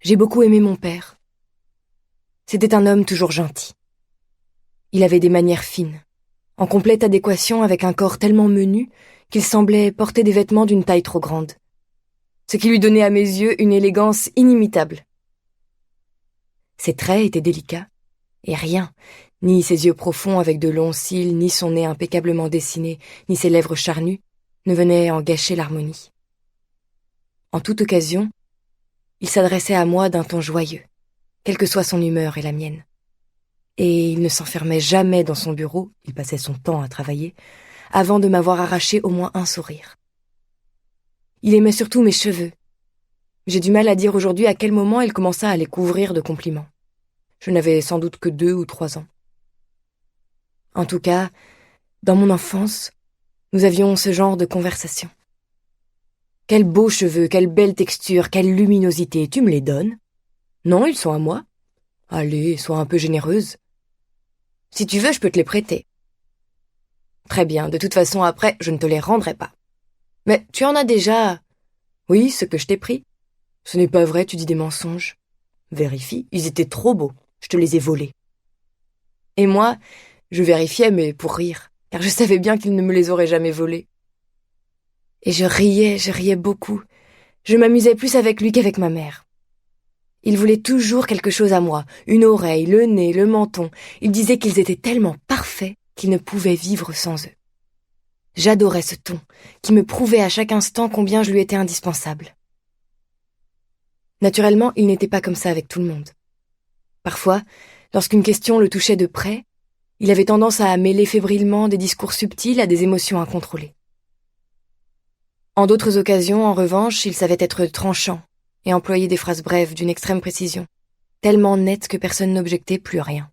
J'ai beaucoup aimé mon père. C'était un homme toujours gentil. Il avait des manières fines, en complète adéquation avec un corps tellement menu qu'il semblait porter des vêtements d'une taille trop grande, ce qui lui donnait à mes yeux une élégance inimitable. Ses traits étaient délicats, et rien, ni ses yeux profonds avec de longs cils, ni son nez impeccablement dessiné, ni ses lèvres charnues, ne venaient en gâcher l'harmonie. En toute occasion, il s'adressait à moi d'un ton joyeux, quelle que soit son humeur et la mienne. Et il ne s'enfermait jamais dans son bureau, il passait son temps à travailler, avant de m'avoir arraché au moins un sourire. Il aimait surtout mes cheveux. J'ai du mal à dire aujourd'hui à quel moment il commença à les couvrir de compliments. Je n'avais sans doute que 2 ou 3 ans. En tout cas, dans mon enfance, nous avions ce genre de conversation. Quels beaux cheveux, quelle belle texture, quelle luminosité, tu me les donnes? Non, ils sont à moi. Allez, sois un peu généreuse. Si tu veux, je peux te les prêter. Très bien, de toute façon, après, je ne te les rendrai pas. Mais tu en as déjà... Oui, ce que je t'ai pris. Ce n'est pas vrai, tu dis des mensonges. Vérifie, ils étaient trop beaux. Je te les ai volés. Et moi, je vérifiais, mais pour rire, car je savais bien qu'il ne me les aurait jamais volés. Et je riais beaucoup. Je m'amusais plus avec lui qu'avec ma mère. Il voulait toujours quelque chose à moi, une oreille, le nez, le menton. Il disait qu'ils étaient tellement parfaits qu'il ne pouvait vivre sans eux. J'adorais ce ton, qui me prouvait à chaque instant combien je lui étais indispensable. Naturellement, il n'était pas comme ça avec tout le monde. Parfois, lorsqu'une question le touchait de près, il avait tendance à mêler fébrilement des discours subtils à des émotions incontrôlées. En d'autres occasions, en revanche, il savait être tranchant et employer des phrases brèves d'une extrême précision, tellement nettes que personne n'objectait plus rien.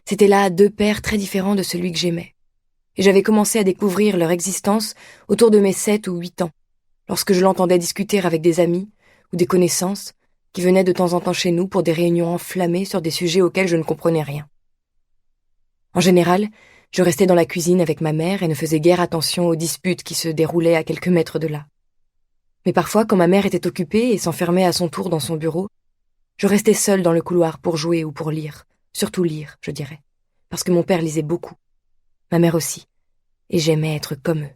C'étaient là 2 pères très différents de celui que j'aimais, et j'avais commencé à découvrir leur existence autour de mes 7 ou 8 ans, lorsque je l'entendais discuter avec des amis ou des connaissances qui venaient de temps en temps chez nous pour des réunions enflammées sur des sujets auxquels je ne comprenais rien. En général, je restais dans la cuisine avec ma mère et ne faisais guère attention aux disputes qui se déroulaient à quelques mètres de là. Mais parfois, quand ma mère était occupée et s'enfermait à son tour dans son bureau, je restais seule dans le couloir pour jouer ou pour lire, surtout lire, je dirais, parce que mon père lisait beaucoup, ma mère aussi, et j'aimais être comme eux.